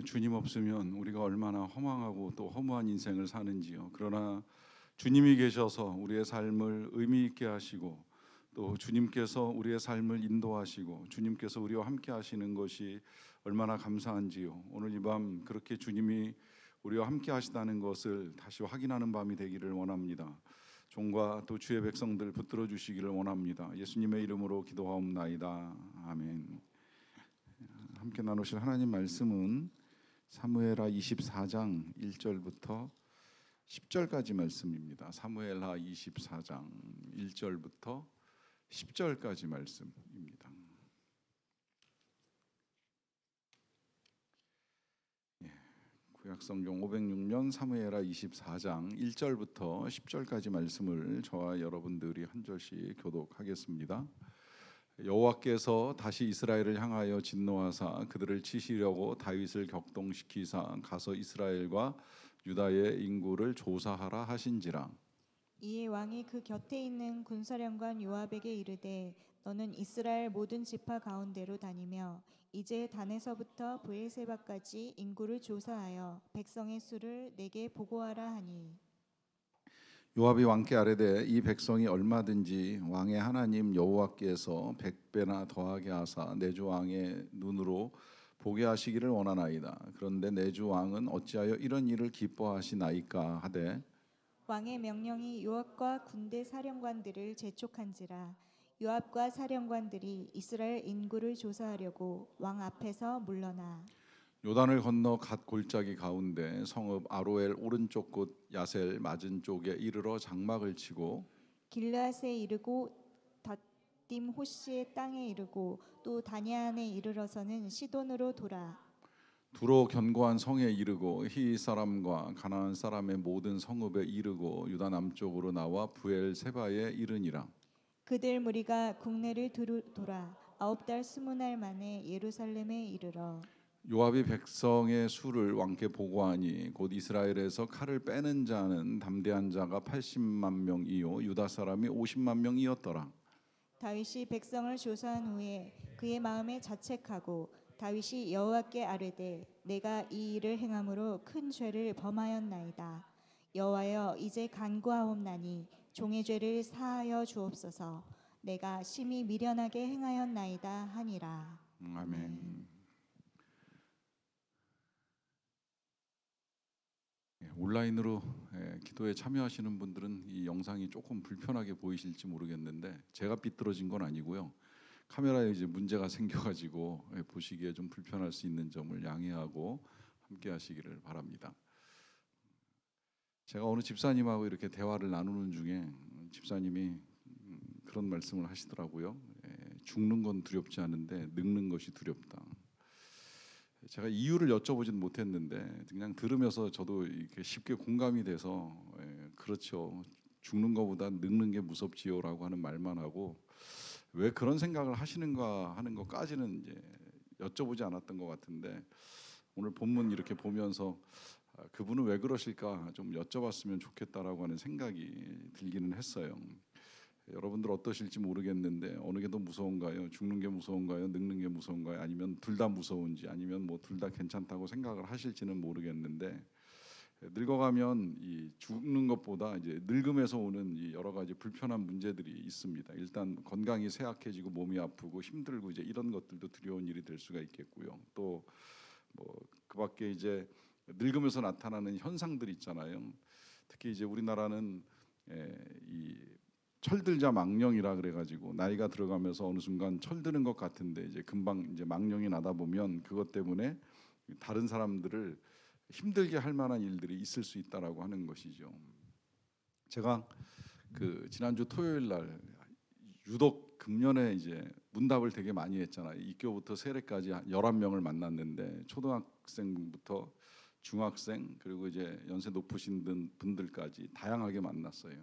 주님 없으면 우리가 얼마나 허망하고 또 허무한 인생을 사는지요. 그러나 주님이 계셔서 우리의 삶을 의미 있게 하시고 또 주님께서 우리의 삶을 인도하시고 주님께서 우리와 함께 하시는 것이 얼마나 감사한지요. 오늘 이 밤 그렇게 주님이 우리와 함께 하시다는 것을 다시 확인하는 밤이 되기를 원합니다. 종과 또 주의 백성들 붙들어 주시기를 원합니다. 예수님의 이름으로 기도하옵나이다. 아멘. 함께 나누실 하나님 말씀은 사무엘하 24장 1절부터 10절까지 말씀입니다. 사무엘하 24장 1절부터 10절까지 말씀입니다. 구약성경 506년 사무엘하 24장 1절부터 10절까지 말씀을 저와 여러분들이 한 절씩 교독하겠습니다. 여호와께서 다시 이스라엘을 향하여 진노하사 그들을 치시려고 다윗을 격동시키사 가서 이스라엘과 유다의 인구를 조사하라 하신지라. 이에 왕이 그 곁에 있는 군사령관 요압에게 이르되 너는 이스라엘 모든 지파 가운데로 다니며 이제 단에서부터 브엘세바까지 인구를 조사하여 백성의 수를 내게 보고하라 하니, 요압이 왕께 아뢰되 이 백성이 얼마든지 왕의 하나님 여호와께서 100배나 더하게 하사 내 주 왕의 눈으로 보게 하시기를 원하나이다. 그런데 내 주 왕은 어찌하여 이런 일을 기뻐하시나이까 하되, 왕의 명령이 요압과 군대 사령관들을 재촉한지라. 요압과 사령관들이 이스라엘 인구를 조사하려고 왕 앞에서 물러나 요단을 건너 갓 골짜기 가운데 성읍 아로엘 오른쪽 곳 야셀 맞은 쪽에 이르러 장막을 치고 길르앗에 이르고 닷딤 호시의 땅에 이르고 또 다냐안에 이르러서는 시돈으로 돌아 두로 견고한 성에 이르고 히윗 사람과 가나안 사람의 모든 성읍에 이르고 유다 남쪽으로 나와 부엘세바에 이르니라. 그들 무리가 국내를 돌아 9달 20날 만에 예루살렘에 이르러 요압이 백성의 수를 왕께 보고하니 곧 이스라엘에서 칼을 빼는 자는 담대한 자가 80만 명이요 유다 사람이 50만 명이었더라. 다윗이 백성을 조사한 후에 그의 마음에 자책하고 다윗이 여호와께 아뢰되 내가 이 일을 행함으로 큰 죄를 범하였나이다. 여호와여 이제 간구하옵나니 종의 죄를 사하여 주옵소서. 내가 심히 미련하게 행하였나이다 하니라. 아멘. 온라인으로 기도에 참여하시는 분들은 이 영상이 조금 불편하게 보이실지 모르겠는데 제가 삐뚤어진 건 아니고요. 카메라에 이제 문제가 생겨가지고 보시기에 좀 불편할 수 있는 점을 양해하고 함께 하시기를 바랍니다. 제가 어느 집사님하고 이렇게 대화를 나누는 중에 집사님이 그런 말씀을 하시더라고요. 죽는 건 두렵지 않은데 늙는 것이 두렵다. 제가 이유를 여쭤보진 못했는데 그냥 들으면서 저도 이렇게 쉽게 공감이 돼서 그렇죠. 죽는 것보다 늙는 게 무섭지요라고 하는 말만 하고 왜 그런 생각을 하시는가 하는 것까지는 이제 여쭤보지 않았던 것 같은데 오늘 본문 이렇게 보면서 그분은 왜 그러실까 좀 여쭤봤으면 좋겠다라고 하는 생각이 들기는 했어요. 여러분들 어떠실지 모르겠는데 어느 게 더 무서운가요? 죽는 게 무서운가요? 늙는 게 무서운가요? 아니면 둘 다 무서운지 아니면 뭐 둘 다 괜찮다고 생각을 하실지는 모르겠는데 늙어가면 이 죽는 것보다 이제 늙음에서 오는 이 여러 가지 불편한 문제들이 있습니다. 일단 건강이 쇠약해지고 몸이 아프고 힘들고 이제 이런 것들도 두려운 일이 될 수가 있겠고요. 또 뭐 그밖에 이제 늙으면서 나타나는 현상들 있잖아요. 특히 이제 우리나라는 이 철들자 망령이라 그래가지고 나이가 들어가면서 어느 순간 철드는 것 같은데 이제 금방 이제 망령이 나다 보면 그것 때문에 다른 사람들을 힘들게 할 만한 일들이 있을 수 있다라고 하는 것이죠. 제가 그 지난주 토요일 날 유독 금년에 이제 문답을 되게 많이 했잖아요. 입교부터 세례까지 11명을 만났는데 초등학생부터 중학생 그리고 이제 연세 높으신 분들까지 다양하게 만났어요.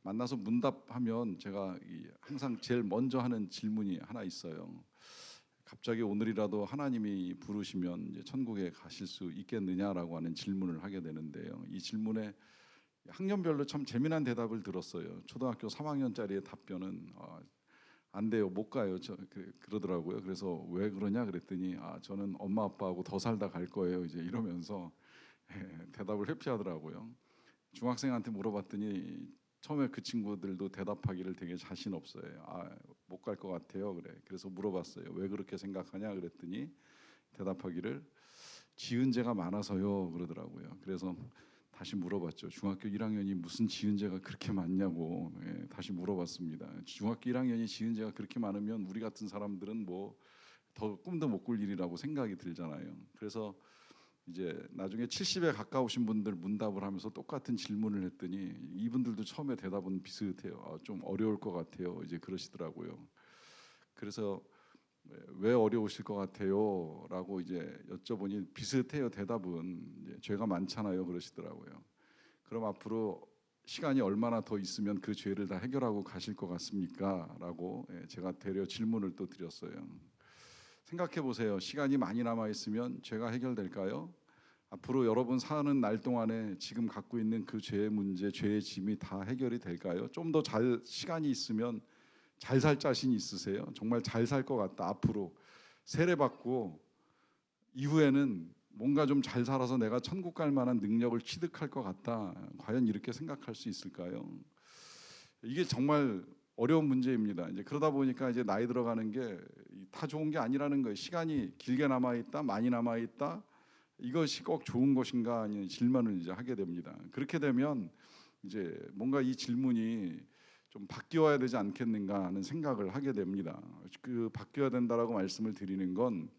만나서 문답하면 제가 항상 제일 먼저 하는 질문이 하나 있어요. 갑자기 오늘이라도 하나님이 부르시면 이제 천국에 가실 수 있겠느냐라고 하는 질문을 하게 되는데요. 이 질문에 학년별로 참 재미난 대답을 들었어요. 초등학교 3학년짜리의 답변은 안 돼요, 못 가요. 그러더라고요. 그래서 왜 그러냐 그랬더니 저는 엄마 아빠하고 더 살다 갈 거예요. 이제 이러면서 대답을 회피하더라고요. 중학생한테 물어봤더니 처음에 그 친구들도 대답하기를 되게 자신 없어요. 못 갈 것 같아요. 그래. 그래서 물어봤어요. 왜 그렇게 생각하냐 그랬더니 대답하기를 지은 죄가 많아서요 그러더라고요. 그래서 다시 물어봤죠. 중학교 1학년이 무슨 지은 죄가 그렇게 많냐고 다시 물어봤습니다. 중학교 1학년이 지은 죄가 그렇게 많으면 우리 같은 사람들은 뭐 더 꿈도 못 꿀 일이라고 생각이 들잖아요. 그래서 이제 나중에 70에 가까우신 분들 문답을 하면서 똑같은 질문을 했더니 이분들도 처음에 대답은 비슷해요. 좀 어려울 것 같아요. 이제 그러시더라고요. 그래서 왜 어려우실 것 같아요? 라고 이제 여쭤보니 비슷해요. 대답은 이제 죄가 많잖아요. 그러시더라고요. 그럼 앞으로 시간이 얼마나 더 있으면 그 죄를 다 해결하고 가실 것 같습니까? 라고 제가 되려 질문을 또 드렸어요. 생각해 보세요. 시간이 많이 남아 있으면 죄가 해결될까요? 앞으로 여러분 사는 날 동안에 지금 갖고 있는 그 죄의 문제, 죄의 짐이 다 해결이 될까요? 좀 더 잘 시간이 있으면 잘 살 자신 있으세요? 정말 잘 살 것 같다. 앞으로 세례받고 이후에는 뭔가 좀 잘 살아서 내가 천국 갈 만한 능력을 취득할 것 같다. 과연 이렇게 생각할 수 있을까요? 이게 정말 어려운 문제입니다. 이제 그러다 보니까 이제 나이 들어가는 게 다 좋은 게 아니라는 거예요. 시간이 길게 남아 있다, 많이 남아 있다. 이것이 꼭 좋은 것인가 하는 질문을 이제 하게 됩니다. 그렇게 되면 이제 뭔가 이 질문이 좀 바뀌어야 되지 않겠는가 하는 생각을 하게 됩니다. 그 바뀌어야 된다라고 말씀을 드리는 건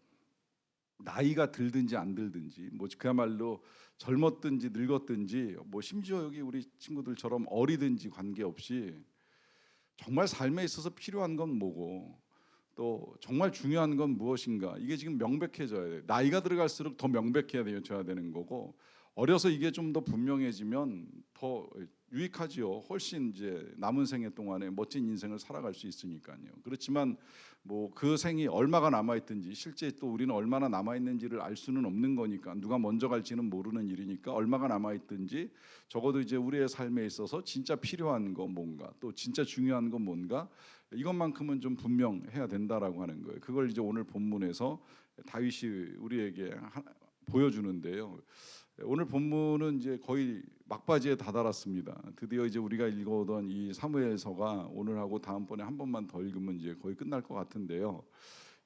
나이가 들든지 안 들든지 뭐 그야말로 젊었든지 늙었든지 뭐 심지어 여기 우리 친구들처럼 어리든지 관계없이 정말 삶에 있어서 필요한 건 뭐고 또 정말 중요한 건 무엇인가 이게 지금 명백해져야 돼요. 나이가 들어갈수록 더 명백해져야 되는 거고 어려서 이게 좀 더 분명해지면 더 유익하지요. 훨씬 이제 남은 생애 동안에 멋진 인생을 살아갈 수 있으니까요. 그렇지만 뭐 그 생이 얼마가 남아 있든지 실제 또 우리는 얼마나 남아 있는지를 알 수는 없는 거니까 누가 먼저 갈지는 모르는 일이니까 얼마가 남아 있든지 적어도 이제 우리의 삶에 있어서 진짜 필요한 거 뭔가 또 진짜 중요한 건 뭔가 이것만큼은 좀 분명해야 된다라고 하는 거예요. 그걸 이제 오늘 본문에서 다윗이 우리에게 보여주는데요. 오늘 본문은 이제 거의 막바지에 다다랐습니다. 드디어 이제 우리가 읽어오던 이 사무엘서가 오늘하고 다음번에 한 번만 더 읽으면 이제 거의 끝날 것 같은데요.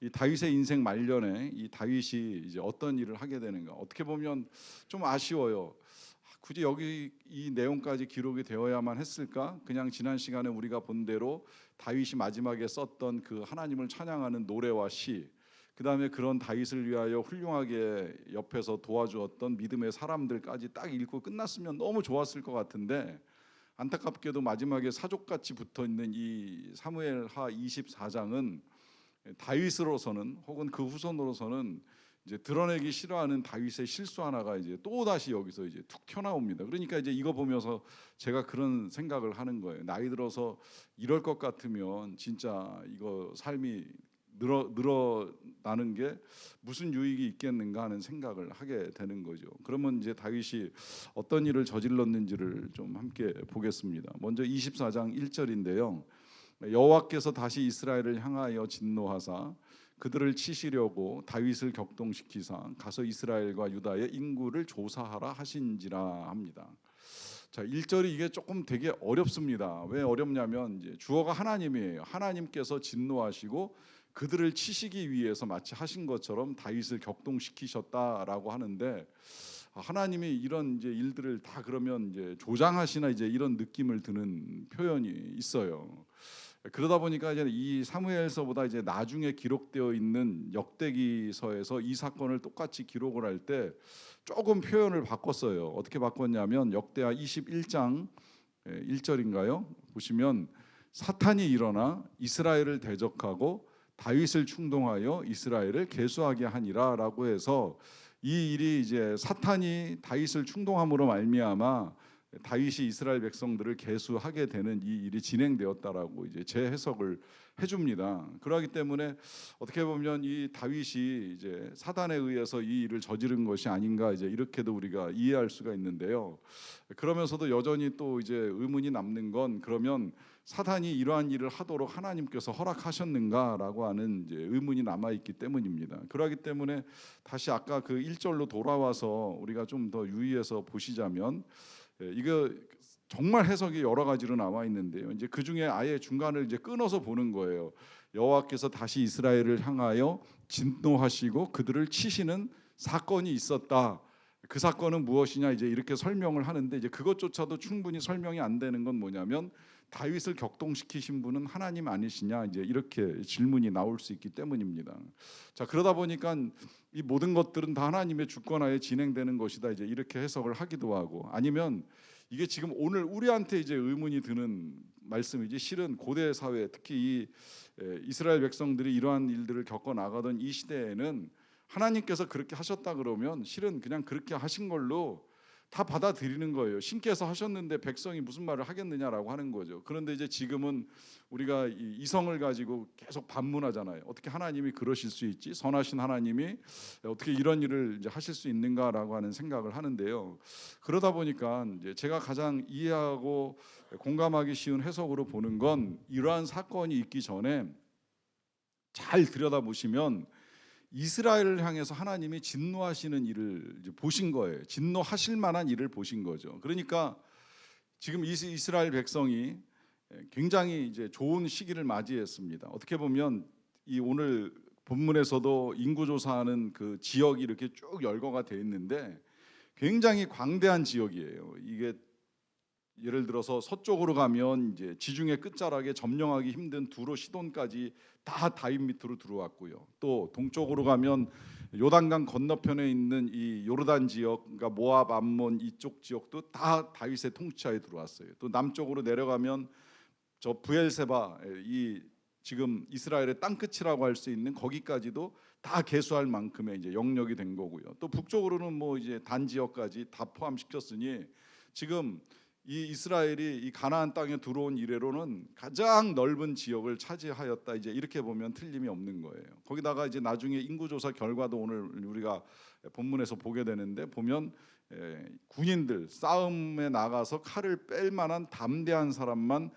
이 다윗의 인생 말년에 이 다윗이 이제 어떤 일을 하게 되는가 어떻게 보면 좀 아쉬워요. 굳이 여기 이 내용까지 기록이 되어야만 했을까? 그냥 지난 시간에 우리가 본 대로 다윗이 마지막에 썼던 그 하나님을 찬양하는 노래와 시, 그 다음에 그런 다윗을 위하여 훌륭하게 옆에서 도와주었던 믿음의 사람들까지 딱 읽고 끝났으면 너무 좋았을 것 같은데 안타깝게도 마지막에 사족같이 붙어있는 이 사무엘하 24장은 다윗으로서는 혹은 그 후손으로서는 이제 드러내기 싫어하는 다윗의 실수 하나가 이제 또 다시 여기서 이제 툭 튀어나옵니다. 그러니까 이제 이거 보면서 제가 그런 생각을 하는 거예요. 나이 들어서 이럴 것 같으면 진짜 이거 삶이 늘어나는 게 무슨 유익이 있겠는가 하는 생각을 하게 되는 거죠. 그러면 이제 다윗이 어떤 일을 저질렀는지를 좀 함께 보겠습니다. 먼저 24장 1절인데요. 여호와께서 다시 이스라엘을 향하여 진노하사 그들을 치시려고 다윗을 격동시키사 가서 이스라엘과 유다의 인구를 조사하라 하신지라 합니다. 자, 1절이 이게 조금 되게 어렵습니다. 왜 어렵냐면 이제 주어가 하나님이에요. 하나님께서 진노하시고 그들을 치시기 위해서 마치 하신 것처럼 다윗을 격동시키셨다라고 하는데 하나님이 이런 이제 일들을 다 그러면 이제 조장하시나 이제 이런 느낌을 드는 표현이 있어요. 그러다 보니까 이제 이 사무엘서보다 이제 나중에 기록되어 있는 역대기서에서 이 사건을 똑같이 기록을 할 때 조금 표현을 바꿨어요. 어떻게 바꿨냐면 역대하 21장 1절인가요? 보시면 사탄이 일어나 이스라엘을 대적하고 다윗을 충동하여 이스라엘을 계수하게 하니라라고 해서 이 일이 이제 사탄이 다윗을 충동함으로 말미암아 다윗이 이스라엘 백성들을 계수하게 되는 이 일이 진행되었다라고 이제 재해석을 해줍니다. 그러기 때문에 어떻게 보면 이 다윗이 이제 사단에 의해서 이 일을 저지른 것이 아닌가 이제 이렇게도 우리가 이해할 수가 있는데요. 그러면서도 여전히 또 이제 의문이 남는 건 그러면 사단이 이러한 일을 하도록 하나님께서 허락하셨는가라고 하는 이제 의문이 남아 있기 때문입니다. 그러기 때문에 다시 아까 그 1절로 돌아와서 우리가 좀 더 유의해서 보시자면 이거 정말 해석이 여러 가지로 나와 있는데요. 이제 그 중에 아예 중간을 이제 끊어서 보는 거예요. 여호와께서 다시 이스라엘을 향하여 진노하시고 그들을 치시는 사건이 있었다. 그 사건은 무엇이냐 이제 이렇게 설명을 하는데 이제 그것조차도 충분히 설명이 안 되는 건 뭐냐면 다윗을 격동시키신 분은 하나님 아니시냐 이제 이렇게 질문이 나올 수 있기 때문입니다. 자, 그러다 보니까 이 모든 것들은 다 하나님의 주권하에 진행되는 것이다 이제 이렇게 해석을 하기도 하고, 아니면 이게 지금 오늘 우리한테 이제 의문이 드는 말씀이지 실은 고대 사회 특히 이 이스라엘 백성들이 이러한 일들을 겪어 나가던 이 시대에는 하나님께서 그렇게 하셨다 그러면 실은 그냥 그렇게 하신 걸로 다 받아들이는 거예요. 신께서 하셨는데 백성이 무슨 말을 하겠느냐라고 하는 거죠. 그런데 이제 지금은 우리가 이 이성을 가지고 계속 반문하잖아요. 어떻게 하나님이 그러실 수 있지? 선하신 하나님이 어떻게 이런 일을 이제 하실 수 있는가라고 하는 생각을 하는데요. 그러다 보니까 이제 제가 가장 이해하고 공감하기 쉬운 해석으로 보는 건 이러한 사건이 있기 전에 잘 들여다보시면 이스라엘을 향해서 하나님이 진노하시는 일을 이제 보신 거예요. 진노하실 만한 일을 보신 거죠. 그러니까 지금 이스라엘 백성이 굉장히 이제 좋은 시기를 맞이했습니다. 어떻게 보면 이 오늘 본문에서도 인구조사하는 그 지역이 이렇게 쭉 열거가 되어 있는데 굉장히 광대한 지역이에요. 이게 예를 들어서 서쪽으로 가면 이제 지중해 끝자락에 점령하기 힘든 두로 시돈까지 다 다윗 밑으로 들어왔고요. 또 동쪽으로 가면 요단강 건너편에 있는 이 요르단 지역, 그러니까 모압, 암몬 이쪽 지역도 다 다윗의 통치하에 들어왔어요. 또 남쪽으로 내려가면 저 브엘세바, 이 지금 이스라엘의 땅끝이라고 할 수 있는 거기까지도 다 계수할 만큼의 이제 영역이 된 거고요. 또 북쪽으로는 뭐 이제 단 지역까지 다 포함시켰으니 지금 이 이스라엘이 이 가나안 땅에 들어온 이래로는 가장 넓은 지역을 차지하였다 이제 이렇게 보면 틀림이 없는 거예요. 거기다가 이제 나중에 인구조사 결과도 오늘 우리가 본문에서 보게 되는데 보면 군인들 싸움에 나가서 칼을 뺄 만한 담대한 사람만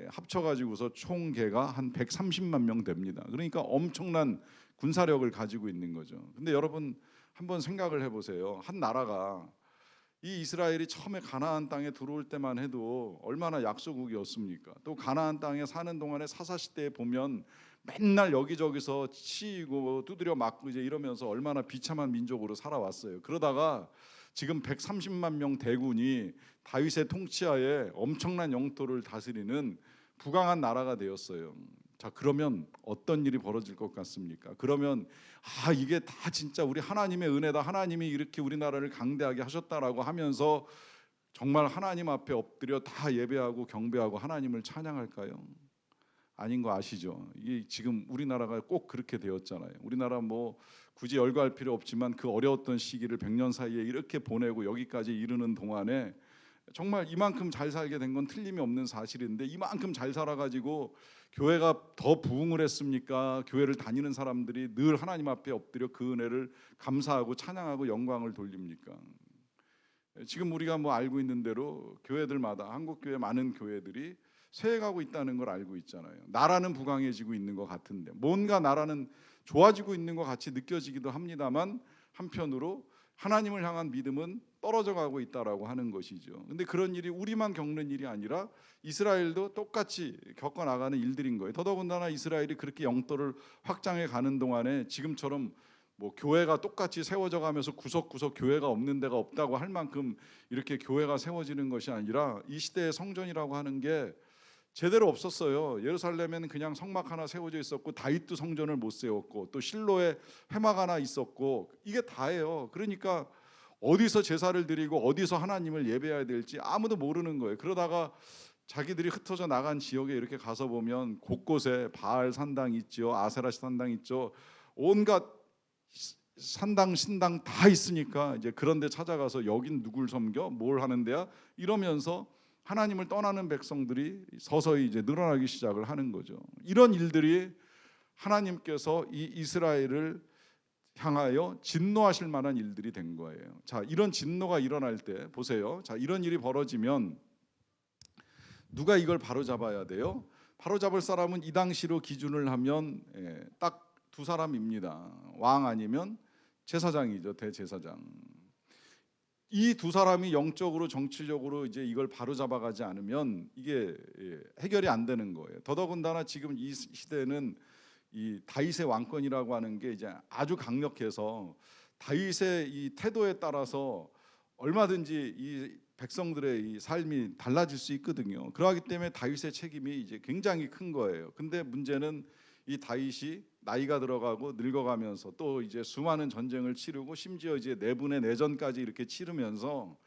합쳐가지고서 총 개가 한 130만 명 됩니다. 그러니까 엄청난 군사력을 가지고 있는 거죠. 근데 여러분 한번 생각을 해보세요. 한 나라가 이 이스라엘이 처음에 가나안 땅에 들어올 때만 해도 얼마나 약소국이었습니까? 또 가나안 땅에 사는 동안에 사사시대에 보면 맨날 여기저기서 치이고 두드려 맞고 이제 이러면서 얼마나 비참한 민족으로 살아왔어요. 그러다가 지금 130만 명 대군이 다윗의 통치하에 엄청난 영토를 다스리는 부강한 나라가 되었어요. 자, 그러면 어떤 일이 벌어질 것 같습니까? 그러면 이게 다 진짜 우리 하나님의 은혜다. 하나님이 이렇게 우리나라를 강대하게 하셨다라고 하면서 정말 하나님 앞에 엎드려 다 예배하고 경배하고 하나님을 찬양할까요? 아닌 거 아시죠? 이게 지금 우리나라가 꼭 그렇게 되었잖아요. 우리나라 뭐 굳이 열거할 필요 없지만 그 어려웠던 시기를 100년 사이에 이렇게 보내고 여기까지 이르는 동안에 정말 이만큼 잘 살게 된 건 틀림이 없는 사실인데 이만큼 잘 살아가지고 교회가 더 부흥을 했습니까? 교회를 다니는 사람들이 늘 하나님 앞에 엎드려 그 은혜를 감사하고 찬양하고 영광을 돌립니까? 지금 우리가 뭐 알고 있는 대로 교회들마다 한국교회 많은 교회들이 쇠해가고 있다는 걸 알고 있잖아요. 나라는 부강해지고 있는 것 같은데 뭔가 나라는 좋아지고 있는 것 같이 느껴지기도 합니다만 한편으로 하나님을 향한 믿음은 떨어져 가고 있다라고 하는 것이죠. 근데 그런 일이 우리만 겪는 일이 아니라 이스라엘도 똑같이 겪어 나가는 일들인 거예요. 더더군다나 이스라엘이 그렇게 영토를 확장해 가는 동안에 지금처럼 뭐 교회가 똑같이 세워져 가면서 구석구석 교회가 없는 데가 없다고 할 만큼 이렇게 교회가 세워지는 것이 아니라 이 시대의 성전이라고 하는 게 제대로 없었어요. 예루살렘에는 그냥 성막 하나 세워져 있었고 다윗도 성전을 못 세웠고 또 실로에 회막 하나 있었고 이게 다예요. 그러니까 어디서 제사를 드리고 어디서 하나님을 예배해야 될지 아무도 모르는 거예요. 그러다가 자기들이 흩어져 나간 지역에 이렇게 가서 보면 곳곳에 바알 산당 있죠, 아세라 산당 있죠. 온갖 산당 신당 다 있으니까 이제 그런데 찾아가서 여긴 누굴 섬겨 뭘 하는 데야 이러면서 하나님을 떠나는 백성들이 서서히 이제 늘어나기 시작을 하는 거죠. 이런 일들이 하나님께서 이 이스라엘을 향하여 진노하실 만한 일들이 된 거예요. 자, 이런 진노가 일어날 때 보세요. 자, 이런 일이 벌어지면 누가 이걸 바로잡아야 돼요? 바로잡을 사람은 이 당시로 기준을 하면 딱 두 사람입니다. 왕 아니면 제사장이죠. 대제사장. 이 두 사람이 영적으로 정치적으로 이제 이걸 바로잡아가지 않으면 이게 해결이 안 되는 거예요. 더더군다나 지금 이 시대는 이 다윗의 왕권이라고 하는 게 이제 아주 강력해서 다윗의 이 태도에 따라서 얼마든지 이 백성들의 이 삶이 달라질 수 있거든요. 그러기 때문에 다윗의 책임이 이제 굉장히 큰 거예요. 근데 문제는 이 다윗이 나이가 들어가고 늙어가면서 또 이제 수많은 전쟁을 치르고 심지어 이제 내분의 내전까지 이렇게 치르면서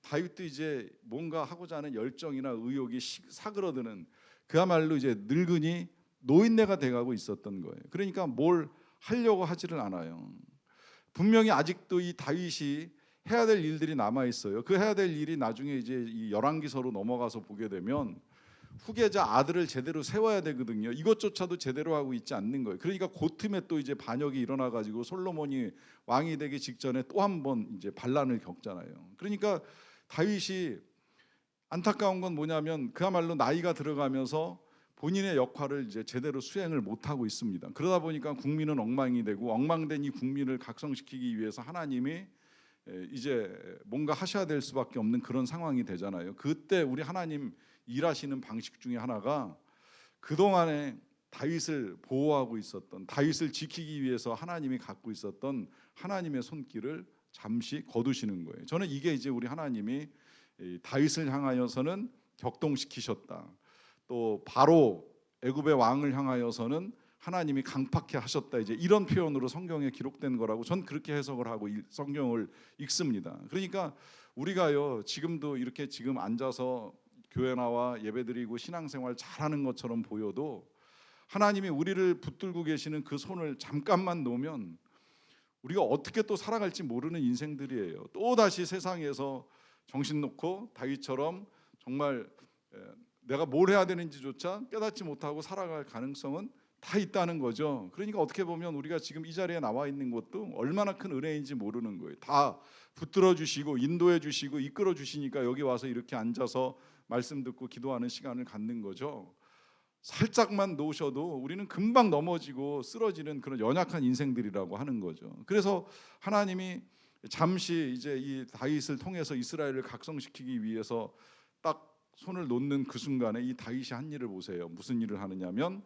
다윗도 이제 뭔가 하고자 하는 열정이나 의욕이 사그러드는 그야말로 이제 늙은이 노인네가 돼가고 있었던 거예요. 그러니까 뭘 하려고 하지를 않아요. 분명히 아직도 이 다윗이 해야 될 일들이 남아 있어요. 그 해야 될 일이 나중에 이제 이 열왕기서로 넘어가서 보게 되면 후계자 아들을 제대로 세워야 되거든요. 이것조차도 제대로 하고 있지 않는 거예요. 그러니까 그 틈에 또 이제 반역이 일어나 가지고 솔로몬이 왕이 되기 직전에 또 한 번 이제 반란을 겪잖아요. 그러니까 다윗이 안타까운 건 뭐냐면 그야말로 나이가 들어가면서 본인의 역할을 이제 제대로 수행을 못 하고 있습니다. 그러다 보니까 국민은 엉망이 되고 엉망된 이 국민을 각성시키기 위해서 하나님이 이제 뭔가 하셔야 될 수밖에 없는 그런 상황이 되잖아요. 그때 우리 하나님 일하시는 방식 중에 하나가 그동안에 다윗을 보호하고 있었던, 다윗을 지키기 위해서 하나님이 갖고 있었던 하나님의 손길을 잠시 거두시는 거예요. 저는 이게 이제 우리 하나님이 다윗을 향하여서는 격동시키셨다. 또 바로 애굽의 왕을 향하여서는 하나님이 강팍해 하셨다. 이제 이런 표현으로 성경에 기록된 거라고 전 그렇게 해석을 하고 성경을 읽습니다. 그러니까 우리가요 지금도 이렇게 지금 앉아서 교회 나와 예배드리고 신앙생활 잘하는 것처럼 보여도 하나님이 우리를 붙들고 계시는 그 손을 잠깐만 놓으면 우리가 어떻게 또 살아갈지 모르는 인생들이에요. 또 다시 세상에서 정신 놓고 다윗처럼 정말 내가 뭘 해야 되는지조차 깨닫지 못하고 살아갈 가능성은 다 있다는 거죠. 그러니까 어떻게 보면 우리가 지금 이 자리에 나와 있는 것도 얼마나 큰 은혜인지 모르는 거예요. 다 붙들어 주시고 인도해 주시고 이끌어 주시니까 여기 와서 이렇게 앉아서 말씀 듣고 기도하는 시간을 갖는 거죠. 살짝만 놓으셔도 우리는 금방 넘어지고 쓰러지는 그런 연약한 인생들이라고 하는 거죠. 그래서 하나님이 잠시 이제 이 다윗을 통해서 이스라엘을 각성시키기 위해서 딱 손을 놓는 그 순간에 이 다윗이 한 일을 보세요. 무슨 일을 하느냐면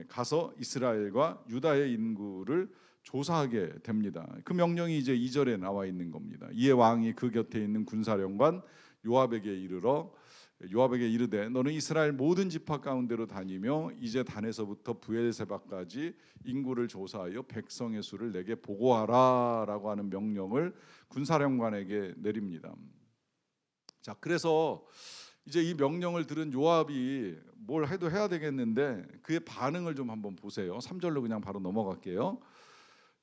가서 이스라엘과 유다의 인구를 조사하게 됩니다. 그 명령이 이제 2절에 나와 있는 겁니다. 이에 왕이 그 곁에 있는 군사령관 요압에게 이르되 너는 이스라엘 모든 지파 가운데로 다니며 이제 단에서부터 부엘세바까지 인구를 조사하여 백성의 수를 내게 보고하라라고 하는 명령을 군사령관에게 내립니다. 자, 그래서 이제 이 명령을 들은 요압이 뭘 해도 해야 되겠는데 그의 반응을 좀 한번 보세요. 3절로 그냥 바로 넘어갈게요.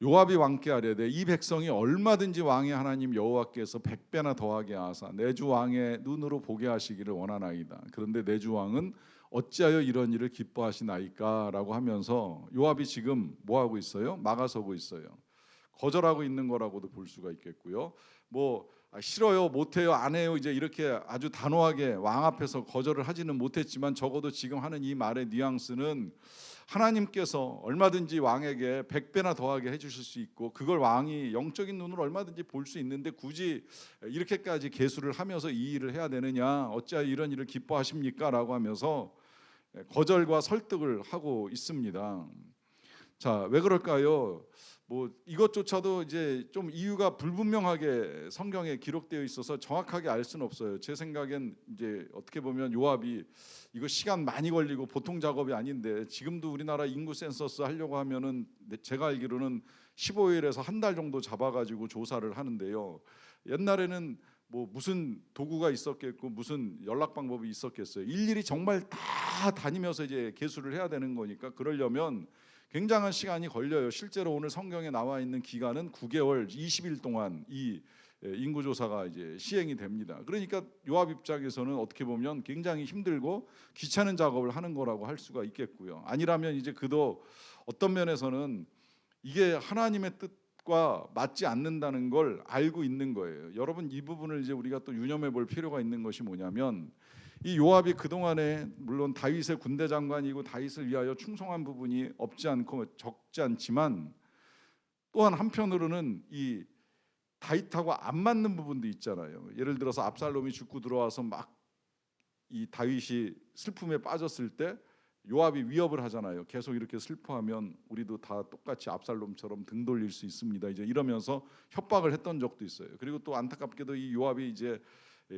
요압이 왕께 아뢰되 이 백성이 얼마든지 왕의 하나님 여호와께서 100배나 더하게 하사 내 주 왕의 눈으로 보게 하시기를 원하나이다. 그런데 내 주 왕은 어찌하여 이런 일을 기뻐하시나이까 라고 하면서 요압이 지금 뭐 하고 있어요? 막아서고 있어요. 거절하고 있는 거라고도 볼 수가 있겠고요. 뭐 싫어요, 못해요, 안 해요 이제 이렇게 아주 단호하게 왕 앞에서 거절을 하지는 못했지만 적어도 지금 하는 이 말의 뉘앙스는 하나님께서 얼마든지 왕에게 100배나 더하게 해주실 수 있고 그걸 왕이 영적인 눈으로 얼마든지 볼 수 있는데 굳이 이렇게까지 계수를 하면서 이 일을 해야 되느냐, 어찌하여 이런 일을 기뻐하십니까? 라고 하면서 거절과 설득을 하고 있습니다. 자, 왜 그럴까요? 뭐 이것조차도 이제 좀 이유가 불분명하게 성경에 기록되어 있어서 정확하게 알 수는 없어요. 제 생각엔 이제 어떻게 보면 요압이 이거 시간 많이 걸리고 보통 작업이 아닌데 지금도 우리나라 인구 센서스 하려고 하면은 제가 알기로는 15일에서 한 달 정도 잡아가지고 조사를 하는데요. 옛날에는 뭐 무슨 도구가 있었겠고 무슨 연락 방법이 있었겠어요. 일일이 정말 다 다니면서 이제 계수를 해야 되는 거니까 그러려면 굉장한 시간이 걸려요. 실제로 오늘 성경에 나와 있는 기간은 9개월 20일 동안 이 인구조사가 이제 시행이 됩니다. 그러니까 요압 입장에서는 어떻게 보면 굉장히 힘들고 귀찮은 작업을 하는 거라고 할 수가 있겠고요. 아니라면 이제 그도 어떤 면에서는 이게 하나님의 뜻과 맞지 않는다는 걸 알고 있는 거예요. 여러분, 이 부분을 이제 우리가 또 유념해 볼 필요가 있는 것이 뭐냐면, 이 요압이 그동안에 물론 다윗의 군대 장관이고 다윗을 위하여 충성한 부분이 없지 않고 적지 않지만, 또한 한편으로는 이 다윗하고 안 맞는 부분도 있잖아요. 예를 들어서 압살롬이 죽고 들어와서 막 이 다윗이 슬픔에 빠졌을 때 요압이 위협을 하잖아요. 계속 이렇게 슬퍼하면 우리도 다 똑같이 압살롬처럼 등 돌릴 수 있습니다. 이제 이러면서 협박을 했던 적도 있어요. 그리고 또 안타깝게도 이 요압이 이제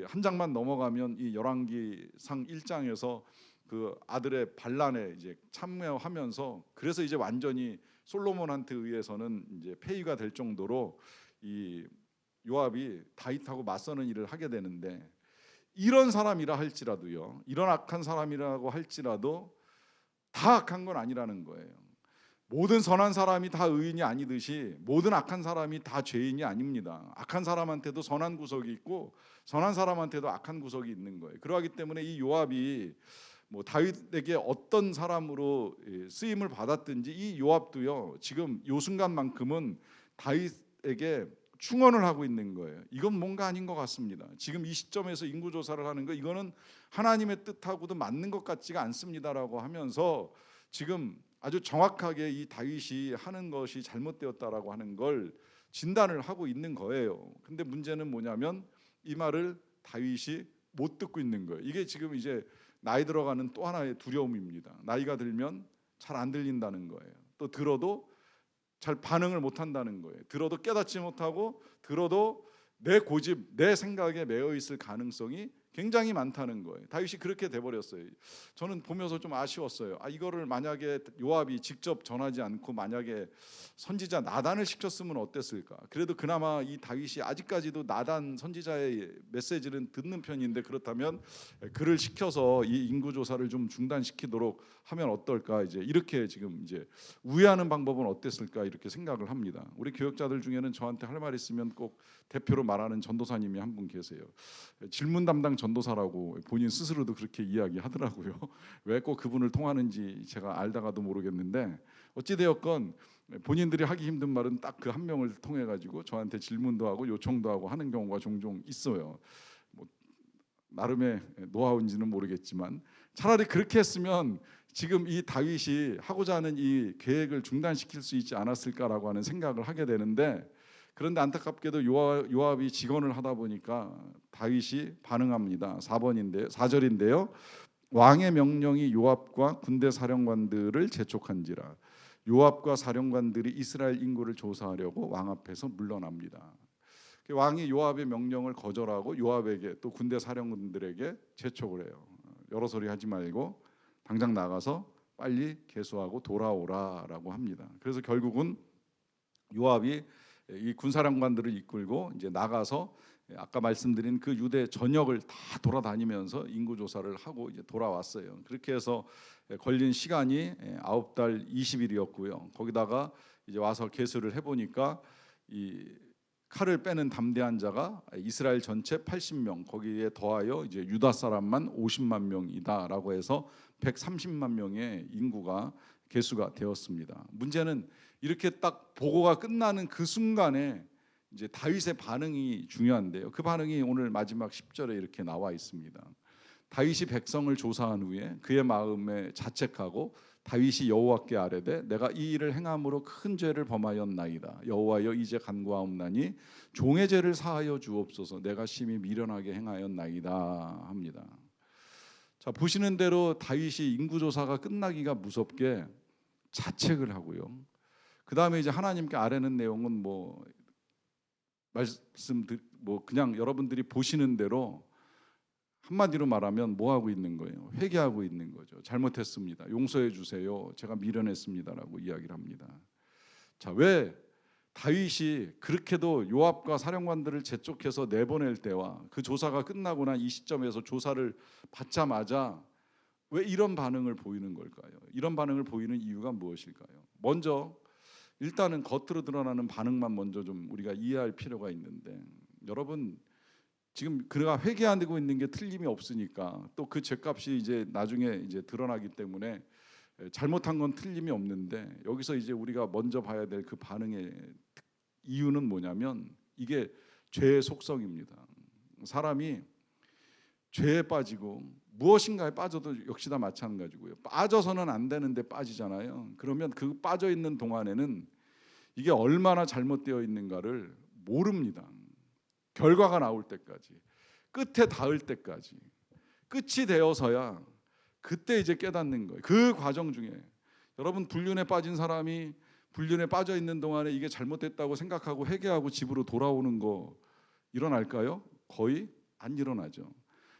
한 장만 넘어가면 이 열왕기상 1장에서 그 아들의 반란에 이제 참여하면서, 그래서 이제 완전히 솔로몬한테 의해서는 이제 폐위가 될 정도로 이 요압이 다윗하고 맞서는 일을 하게 되는데, 이런 사람이라 할지라도요, 이런 악한 사람이라고 할지라도 다 악한 건 아니라는 거예요. 모든 선한 사람이 다 의인이 아니듯이 모든 악한 사람이 다 죄인이 아닙니다. 악한 사람한테도 선한 구석이 있고 선한 사람한테도 악한 구석이 있는 거예요. 그러하기 때문에 이 요압이 뭐 다윗에게 어떤 사람으로 쓰임을 받았든지 이 요압도요, 지금 요 순간만큼은 다윗에게 충원을 하고 있는 거예요. 이건 뭔가 아닌 것 같습니다. 지금 이 시점에서 인구조사를 하는 거, 이거는 하나님의 뜻하고도 맞는 것 같지가 않습니다라고 하면서 지금 아주 정확하게 이 다윗이 하는 것이 잘못되었다라고 하는 걸 진단을 하고 있는 거예요. 근데 문제는 뭐냐면 이 말을 다윗이 못 듣고 있는 거예요. 이게 지금 이제 나이 들어가는 또 하나의 두려움입니다. 나이가 들면 잘 안 들린다는 거예요. 또 들어도 잘 반응을 못 한다는 거예요. 들어도 깨닫지 못하고, 들어도 내 고집, 내 생각에 매여 있을 가능성이 굉장히 많다는 거예요. 다윗이 그렇게 돼버렸어요. 저는 보면서 좀 아쉬웠어요. 이거를 만약에 요압이 직접 전하지 않고 만약에 선지자 나단을 시켰으면 어땠을까. 그래도 그나마 이 다윗이 아직까지도 나단 선지자의 메시지는 듣는 편인데, 그렇다면 그를 시켜서 이 인구조사를 좀 중단시키도록 하면 어떨까, 이제 이렇게 지금 이제 우회하는 방법은 어땠을까, 이렇게 생각을 합니다. 우리 교역자들 중에는 저한테 할 말 있으면 꼭 대표로 말하는 전도사님이 한 분 계세요. 질문 담당 전도사라고 본인 스스로도 그렇게 이야기하더라고요. 왜 꼭 그분을 통하는지 제가 알다가도 모르겠는데, 어찌되었건 본인들이 하기 힘든 말은 딱 그 한 명을 통해 가지고 저한테 질문도 하고 요청도 하고 하는 경우가 종종 있어요. 뭐 나름의 노하우인지는 모르겠지만, 차라리 그렇게 했으면 지금 이 다윗이 하고자 하는 이 계획을 중단시킬 수 있지 않았을까라고 하는 생각을 하게 되는데, 그런데 안타깝게도 요압이 직언을 하다 보니까 다윗이 반응합니다. 4절인데요. 왕의 명령이 요압과 군대 사령관들을 재촉한지라. 요압과 사령관들이 이스라엘 인구를 조사하려고 왕 앞에서 물러납니다. 왕이 요압의 명령을 거절하고 요압에게 또 군대 사령관들에게 재촉을 해요. 여러 소리 하지 말고 당장 나가서 빨리 계수하고 돌아오라라고 합니다. 그래서 결국은 요압이 이 군사령관들을 이끌고 이제 나가서 아까 말씀드린 그 유대 전역을 다 돌아다니면서 인구 조사를 하고 이제 돌아왔어요. 그렇게 해서 걸린 시간이 9달 20일이었고요. 거기다가 이제 와서 계수를 해보니까 이 칼을 빼는 담대한 자가 이스라엘 전체 80명, 거기에 더하여 이제 유다 사람만 50만 명이다라고 해서 130만 명의 인구가 계수가 되었습니다. 문제는 이렇게 딱 보고가 끝나는 그 순간에 이제 다윗의 반응이 중요한데요. 그 반응이 오늘 마지막 10절에 이렇게 나와 있습니다. 다윗이 백성을 조사한 후에 그의 마음에 자책하고 다윗이 여호와께 아뢰되 내가 이 일을 행함으로 큰 죄를 범하였나이다. 여호와여 이제 간구하옵나니 종의 죄를 사하여 주옵소서. 내가 심히 미련하게 행하였나이다 합니다. 자, 보시는 대로 다윗이 인구조사가 끝나기가 무섭게 자책을 하고요. 그 다음에 이제 하나님께 아뢰는 내용은 뭐 그냥 여러분들이 보시는 대로 한마디로 말하면 뭐 하고 있는 거예요? 회개하고 있는 거죠. 잘못했습니다. 용서해 주세요. 제가 미련했습니다라고 이야기를 합니다. 자, 왜 다윗이 그렇게도 요압과 사령관들을 재촉해서 내보낼 때와 그 조사가 끝나고 난 이 시점에서 조사를 받자마자 왜 이런 반응을 보이는 걸까요? 이런 반응을 보이는 이유가 무엇일까요? 먼저 일단은 겉으로 드러나는 반응만 먼저 좀 우리가 이해할 필요가 있는데, 여러분 지금 그가 회개하고 있는 게 틀림이 없으니까 또 그 죄값이 이제 나중에 이제 드러나기 때문에 잘못한 건 틀림이 없는데, 여기서 이제 우리가 먼저 봐야 될 그 반응의 이유는 뭐냐면 이게 죄의 속성입니다. 사람이 죄에 빠지고 무엇인가에 빠져도 역시 다 마찬가지고요. 빠져서는 안 되는데 빠지잖아요. 그러면 그 빠져 있는 동안에는 이게 얼마나 잘못되어 있는가를 모릅니다. 결과가 나올 때까지, 끝에 닿을 때까지, 끝이 되어서야 그때 이제 깨닫는 거예요. 그 과정 중에 여러분, 불륜에 빠진 사람이 불륜에 빠져 있는 동안에 이게 잘못됐다고 생각하고 회개하고 집으로 돌아오는 거 일어날까요? 거의 안 일어나죠.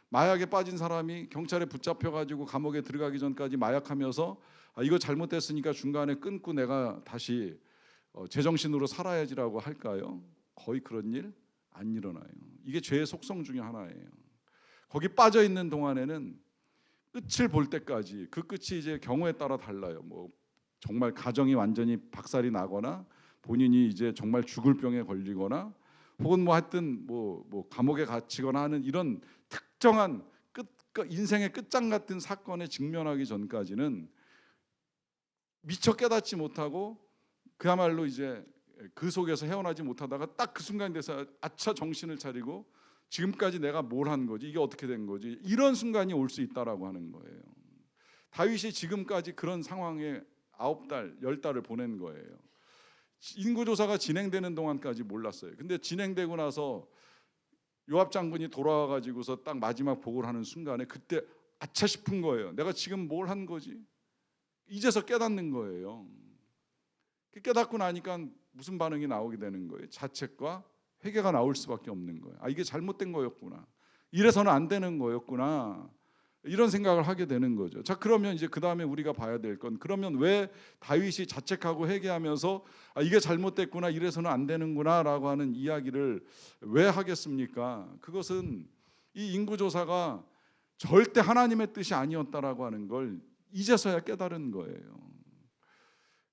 마약에 빠진 사람이 경찰에 붙잡혀 가지고 감옥에 들어가기 전까지 마약하면서 이거 잘못됐으니까 중간에 끊고 내가 다시 제정신으로 살아야지라고 할까요? 거의 그런 일 안 일어나요. 이게 죄의 속성 중에 하나예요. 거기 빠져 있는 동안에는 끝을 볼 때까지, 그 끝이 이제 경우에 따라 달라요. 뭐 정말 가정이 완전히 박살이 나거나 본인이 이제 정말 죽을 병에 걸리거나 혹은 뭐 하여튼 뭐 감옥에 갇히거나 하는 이런 특정한 인생의 끝장 같은 사건에 직면하기 전까지는 미처 깨닫지 못하고 그야말로 이제 그 속에서 헤어나지 못하다가 딱 그 순간이 돼서 아차 정신을 차리고 지금까지 내가 뭘 한 거지, 이게 어떻게 된 거지, 이런 순간이 올 수 있다라고 하는 거예요. 다윗이 지금까지 그런 상황에 9달, 10달을 보낸 거예요. 인구조사가 진행되는 동안까지 몰랐어요. 근데 진행되고 나서 요압 장군이 돌아와 가지고서 딱 마지막 보고를 하는 순간에 그때 아차 싶은 거예요. 내가 지금 뭘 한 거지? 이제서 깨닫는 거예요. 깨닫고 나니까 무슨 반응이 나오게 되는 거예요? 자책과 회개가 나올 수밖에 없는 거예요. 이게 잘못된 거였구나, 이래서는 안 되는 거였구나, 이런 생각을 하게 되는 거죠. 자, 그러면 이제 그 다음에 우리가 봐야 될 건, 그러면 왜 다윗이 자책하고 회개하면서 이게 잘못됐구나, 이래서는 안 되는구나라고 하는 이야기를 왜 하겠습니까? 그것은 이 인구조사가 절대 하나님의 뜻이 아니었다라고 하는 걸 이제서야 깨달은 거예요.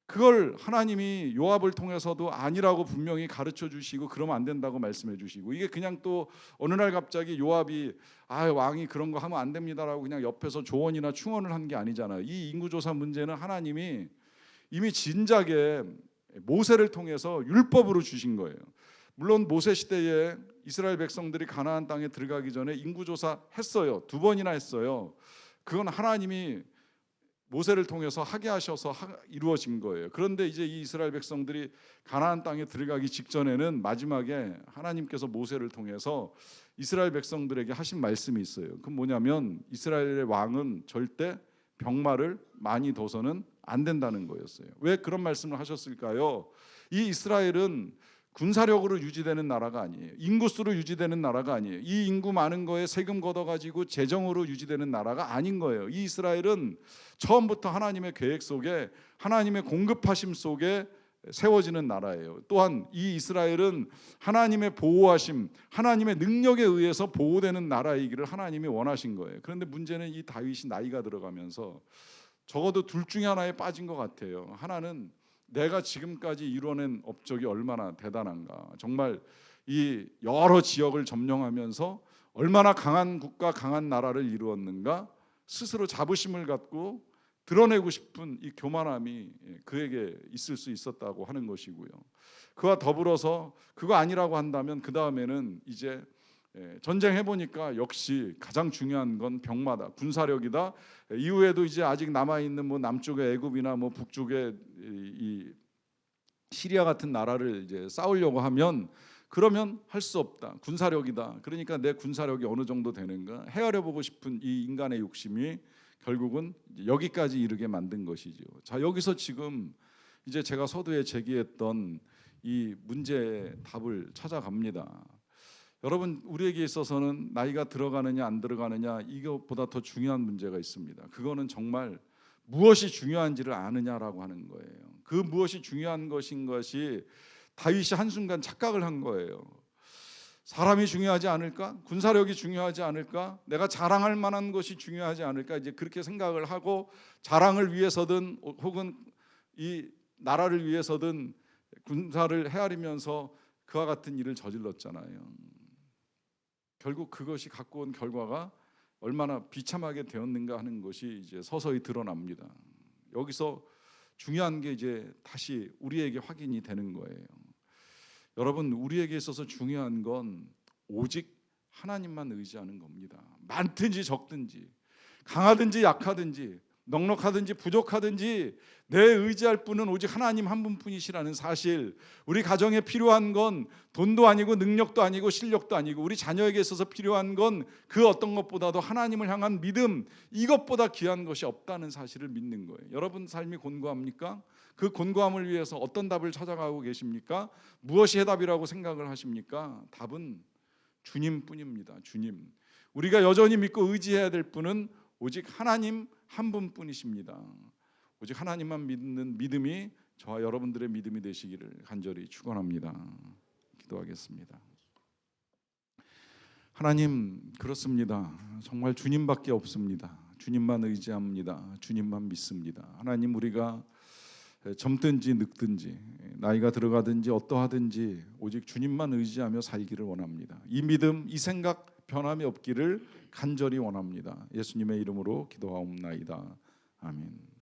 그걸 하나님이 요압을 통해서도 아니라고 분명히 가르쳐 주시고 그러면 안 된다고 말씀해 주시고, 이게 그냥 또 어느 날 갑자기 요압이 왕이 그런 거 하면 안 됩니다라고 그냥 옆에서 조언이나 충언을 한 게 아니잖아요. 이 인구조사 문제는 하나님이 이미 진작에 모세를 통해서 율법으로 주신 거예요. 물론 모세 시대에 이스라엘 백성들이 가나안 땅에 들어가기 전에 인구조사 했어요. 2번이나 했어요. 그건 하나님이 모세를 통해서 하게 하셔서 이루어진 거예요. 그런데 이제 이 이스라엘 백성들이 가나안 땅에 들어가기 직전에는 마지막에 하나님께서 모세를 통해서 이스라엘 백성들에게 하신 말씀이 있어요. 그건 뭐냐면 이스라엘의 왕은 절대 병마를 많이 둬서는 안 된다는 거였어요. 왜 그런 말씀을 하셨을까요? 이 이스라엘은 군사력으로 유지되는 나라가 아니에요. 인구수로 유지되는 나라가 아니에요. 이 인구 많은 거에 세금 걷어가지고 재정으로 유지되는 나라가 아닌 거예요. 이 이스라엘은 처음부터 하나님의 계획 속에, 하나님의 공급하심 속에 세워지는 나라예요. 또한 이 이스라엘은 하나님의 보호하심, 하나님의 능력에 의해서 보호되는 나라이기를 하나님이 원하신 거예요. 그런데 문제는 이 다윗이 나이가 들어가면서 적어도 둘 중에 하나에 빠진 것 같아요. 하나는 내가 지금까지 이뤄낸 업적이 얼마나 대단한가, 정말 이 여러 지역을 점령하면서 얼마나 강한 국가, 강한 나라를 이루었는가, 스스로 자부심을 갖고 드러내고 싶은 이 교만함이 그에게 있을 수 있었다고 하는 것이고요. 그와 더불어서 그거 아니라고 한다면 그 다음에는 이제 전쟁해 보니까 역시 가장 중요한 건 병마다, 군사력이다. 이후에도 이제 아직 남아 있는 뭐 남쪽의 애굽이나 뭐 북쪽의 이 시리아 같은 나라를 이제 싸우려고 하면 그러면 할 수 없다, 군사력이다. 그러니까 내 군사력이 어느 정도 되는가 헤아려 보고 싶은 이 인간의 욕심이 결국은 여기까지 이르게 만든 것이죠. 자, 여기서 지금 이제 제가 서두에 제기했던 이 문제의 답을 찾아갑니다. 여러분, 우리에게 있어서는 나이가 들어가느냐 안 들어가느냐 이것보다 더 중요한 문제가 있습니다. 그거는 정말 무엇이 중요한지를 아느냐라고 하는 거예요. 그 무엇이 중요한 것인 것이 다윗이 한순간 착각을 한 거예요. 사람이 중요하지 않을까? 군사력이 중요하지 않을까? 내가 자랑할 만한 것이 중요하지 않을까? 이제 그렇게 생각을 하고 자랑을 위해서든 혹은 이 나라를 위해서든 군사를 헤아리면서 그와 같은 일을 저질렀잖아요. 결국 그것이 갖고 온 결과가 얼마나 비참하게 되었는가 하는 것이 이제 서서히 드러납니다. 여기서 중요한 게 이제 다시 우리에게 확인이 되는 거예요. 여러분, 우리에게 있어서 중요한 건 오직 하나님만 의지하는 겁니다. 많든지 적든지, 강하든지 약하든지, 넉넉하든지 부족하든지 내 의지할 분은 오직 하나님 한 분뿐이시라는 사실. 우리 가정에 필요한 건 돈도 아니고 능력도 아니고 실력도 아니고 우리 자녀에게 있어서 필요한 건 그 어떤 것보다도 하나님을 향한 믿음, 이것보다 귀한 것이 없다는 사실을 믿는 거예요. 여러분 삶이 곤고합니까? 그 곤고함을 위해서 어떤 답을 찾아가고 계십니까? 무엇이 해답이라고 생각을 하십니까? 답은 주님뿐입니다. 주님. 우리가 여전히 믿고 의지해야 될 분은 오직 하나님 한 분뿐이십니다. 오직 하나님만 믿는 믿음이 저와 여러분들의 믿음이 되시기를 간절히 축원합니다. 기도하겠습니다. 하나님, 그렇습니다. 정말 주님밖에 없습니다. 주님만 의지합니다. 주님만 믿습니다. 하나님, 우리가 젊든지 늙든지 나이가 들어가든지 어떠하든지 오직 주님만 의지하며 살기를 원합니다. 이 믿음, 이 생각 변함이 없기를 간절히 원합니다. 예수님의 이름으로 기도하옵나이다. 아멘.